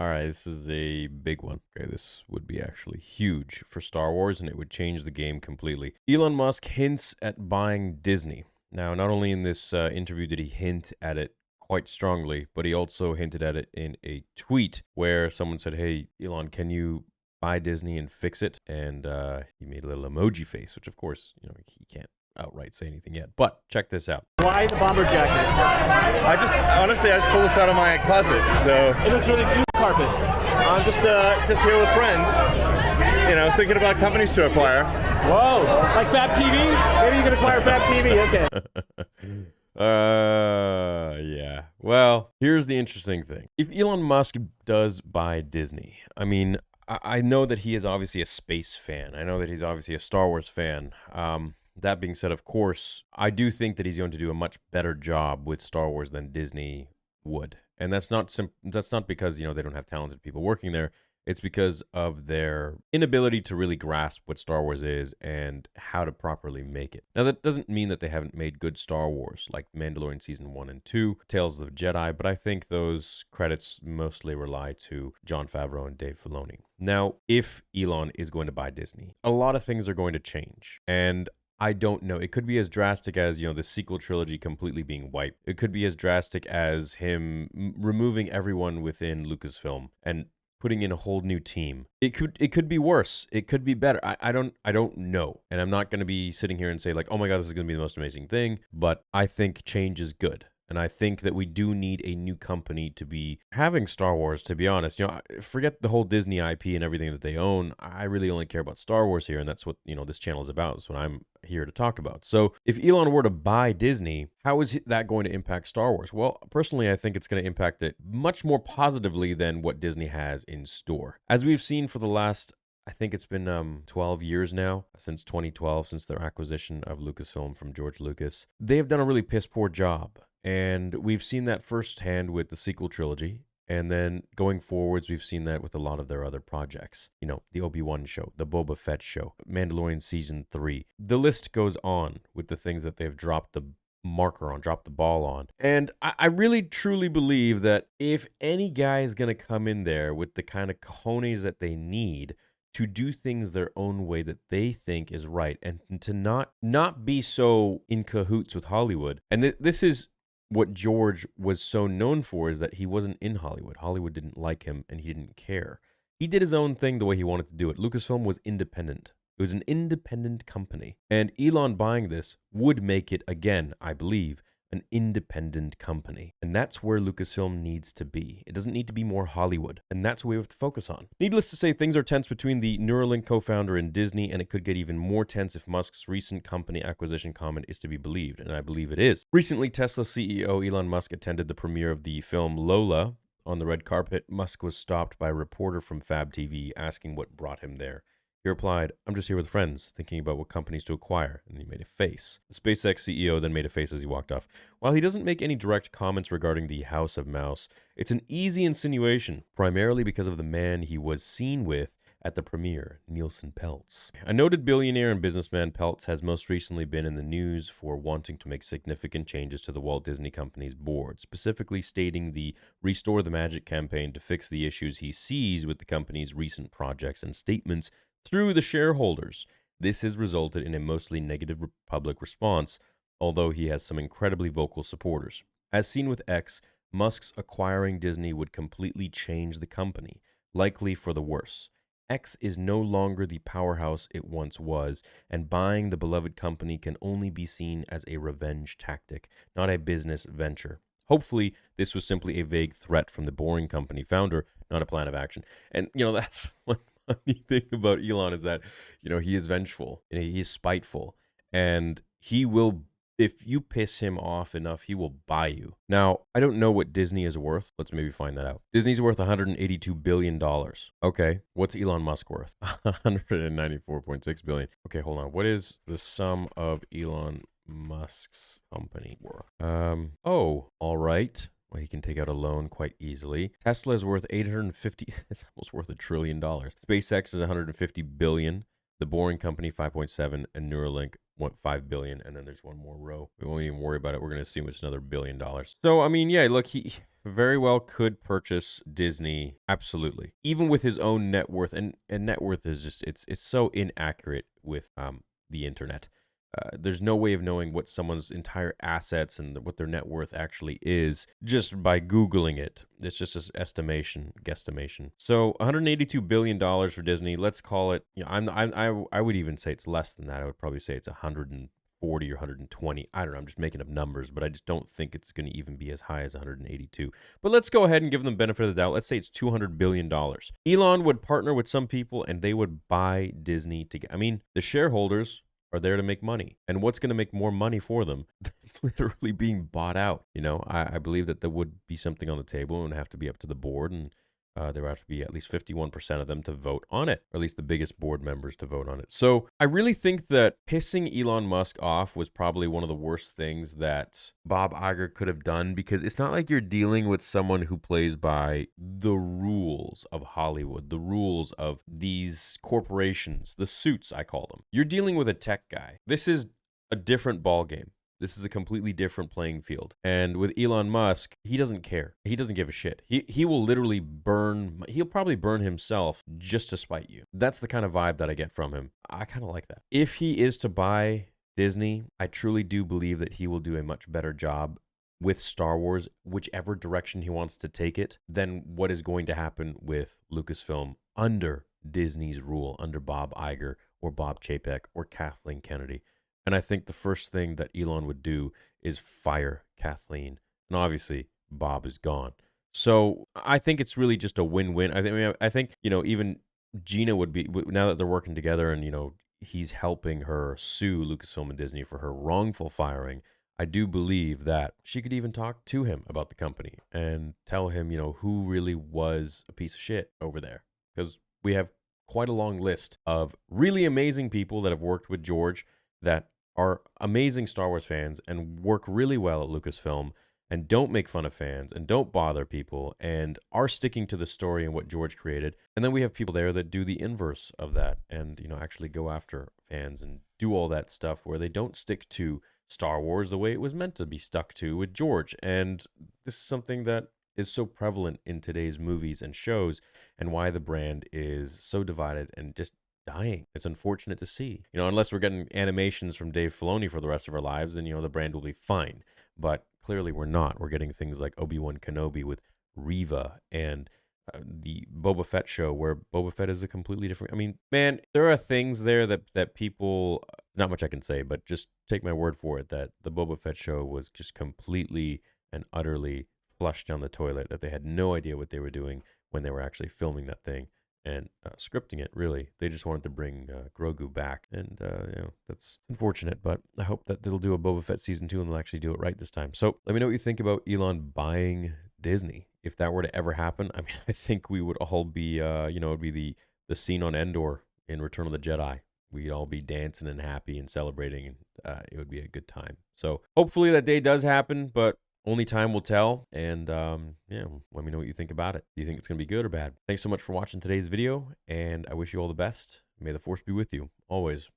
All right, this is a big one. Okay, this would be actually huge for Star Wars, and it would change the game completely. Elon Musk hints at buying Disney. Now, not only in this interview did he hint at it quite strongly, but he also hinted at it in a tweet where someone said, "Hey, Elon, can you buy Disney and fix it?" And he made a little emoji face, which of course, he can't outright say anything yet. But check this out. Why the bomber jacket? I just pulled this out of my closet, so It looks really good. Carpet. I'm just here with friends, thinking about companies to acquire. Whoa, like Fab TV? Maybe you can acquire Fab TV. Okay. Yeah. Well, here's the interesting thing. If Elon Musk does buy Disney, I mean, I know that he is obviously a space fan. I know that he's obviously a Star Wars fan. That being said, of course, I do think that he's going to do a much better job with Star Wars than Disney would. And that's not because, they don't have talented people working there. It's because of their inability to really grasp what Star Wars is and how to properly make it. Now, that doesn't mean that they haven't made good Star Wars, like Mandalorian Season 1 and 2, Tales of the Jedi, but I think those credits mostly rely to Jon Favreau and Dave Filoni. Now, if Elon is going to buy Disney, a lot of things are going to change. And I don't know. It could be as drastic as, the sequel trilogy completely being wiped. It could be as drastic as him removing everyone within Lucasfilm and putting in a whole new team. It could be worse. It could be better. I don't know. And I'm not going to be sitting here and say like, "Oh my God, this is going to be the most amazing thing." But I think change is good. And I think that we do need a new company to be having Star Wars, to be honest. Forget the whole Disney IP and everything that they own. I really only care about Star Wars here, and that's what, this channel is about. That's what I'm here to talk about. So if Elon were to buy Disney, how is that going to impact Star Wars? Well, personally, I think it's going to impact it much more positively than what Disney has in store. As we've seen for the last, I think it's been 12 years now, since 2012, since their acquisition of Lucasfilm from George Lucas. They have done a really piss poor job. And we've seen that firsthand with the sequel trilogy. And then going forwards, we've seen that with a lot of their other projects. The Obi-Wan show, the Boba Fett show, Mandalorian Season 3. The list goes on with the things that they've dropped the ball on. And I really, truly believe that if any guy is going to come in there with the kind of cojones that they need to do things their own way that they think is right, and to not be so in cahoots with Hollywood. And this is what George was so known for, is that he wasn't in Hollywood. Hollywood didn't like him, and he didn't care. He did his own thing the way he wanted to do it. Lucasfilm was independent. It was an independent company. And Elon buying this would make it, again, I believe, an independent company. And that's where Lucasfilm needs to be. It doesn't need to be more Hollywood. And that's what we have to focus on. Needless to say, things are tense between the Neuralink co-founder and Disney, and it could get even more tense if Musk's recent company acquisition comment is to be believed. And I believe it is. Recently, Tesla CEO Elon Musk attended the premiere of the film Lola. On the red carpet, Musk was stopped by a reporter from Fab TV asking what brought him there. He replied, "I'm just here with friends, thinking about what companies to acquire," and he made a face. The SpaceX CEO then made a face as he walked off. While he doesn't make any direct comments regarding the House of Mouse, it's an easy insinuation, primarily because of the man he was seen with at the premiere, Nielsen Peltz. A noted billionaire and businessman, Peltz has most recently been in the news for wanting to make significant changes to the Walt Disney Company's board, specifically stating the Restore the Magic campaign to fix the issues he sees with the company's recent projects and statements through the shareholders. This has resulted in a mostly negative public response, although he has some incredibly vocal supporters. As seen with X, Musk's acquiring Disney would completely change the company, likely for the worse. X is no longer the powerhouse it once was, and buying the beloved company can only be seen as a revenge tactic, not a business venture. Hopefully, this was simply a vague threat from the Boring Company founder, not a plan of action. And, that's what the funny thing about Elon is that, he is vengeful, he is spiteful, and he will, if you piss him off enough, he will buy you. Now, I don't know what Disney is worth. Let's maybe find that out. Disney's worth $182 billion. Okay, what's Elon Musk worth? $194.6 billion. Okay, hold on. What is the sum of Elon Musk's company worth? All right. Well, he can take out a loan quite easily. Tesla is worth 850. It's almost worth $1 trillion. SpaceX is 150 billion. The Boring Company 5.7, and Neuralink 5 billion. And then there's one more row. We won't even worry about it. We're going to assume it's another $1 billion. So I mean, yeah, look, very well could purchase Disney, absolutely. Even with his own net worth, and net worth is just it's so inaccurate with the internet. There's no way of knowing what someone's entire assets and what their net worth actually is just by Googling it. It's just an estimation, guesstimation. So $182 billion for Disney. Let's call it, I would even say it's less than that. I would probably say it's 140 or 120. I don't know. I'm just making up numbers, but I just don't think it's going to even be as high as 182. But let's go ahead and give them benefit of the doubt. Let's say it's $200 billion. Elon would partner with some people and they would buy Disney together. I mean, the shareholders are there to make money. And what's going to make more money for them than literally being bought out? I believe that there would be something on the table and it would have to be up to the board, and there would have to be at least 51% of them to vote on it, or at least the biggest board members to vote on it. So I really think that pissing Elon Musk off was probably one of the worst things that Bob Iger could have done, because it's not like you're dealing with someone who plays by the rules of Hollywood, the rules of these corporations, the suits, I call them. You're dealing with a tech guy. This is a different ball game. This is a completely different playing field. And with Elon Musk, he doesn't care. He doesn't give a shit. He will literally he'll probably burn himself just to spite you. That's the kind of vibe that I get from him. I kind of like that. If he is to buy Disney, I truly do believe that he will do a much better job with Star Wars, whichever direction he wants to take it, than what is going to happen with Lucasfilm under Disney's rule, under Bob Iger or Bob Chapek or Kathleen Kennedy. And I think the first thing that Elon would do is fire Kathleen. And obviously, Bob is gone. So I think it's really just a win-win. I think, even Gina would be, now that they're working together and, he's helping her sue Lucasfilm and Disney for her wrongful firing, I do believe that she could even talk to him about the company and tell him, who really was a piece of shit over there. Because we have quite a long list of really amazing people that have worked with George, that are amazing Star Wars fans and work really well at Lucasfilm and don't make fun of fans and don't bother people and are sticking to the story and what George created. And then we have people there that do the inverse of that and, actually go after fans and do all that stuff where they don't stick to Star Wars the way it was meant to be stuck to with George. And this is something that is so prevalent in today's movies and shows, and why the brand is so divided and just dying. It's unfortunate to see. Unless we're getting animations from Dave Filoni for the rest of our lives, then, the brand will be fine. But clearly we're not. We're getting things like Obi-Wan Kenobi with Reva, and the Boba Fett show where Boba Fett is a completely different... I mean, man, there are things there that people... Not much I can say, but just take my word for it that the Boba Fett show was just completely and utterly flushed down the toilet, that they had no idea what they were doing when they were actually filming that thing and scripting it. Really, they just wanted to bring Grogu back, and that's unfortunate, but I hope that they'll do a Boba Fett season 2 and they'll actually do it right this time. So let me know what you think about Elon buying Disney. If that were to ever happen, I mean, I think we would all be it'd be the scene on Endor in Return of the Jedi. We'd all be dancing and happy and celebrating, and it would be a good time. So hopefully that day does happen, but only time will tell. And let me know what you think about it. Do you think it's going to be good or bad? Thanks so much for watching today's video, and I wish you all the best. May the Force be with you always.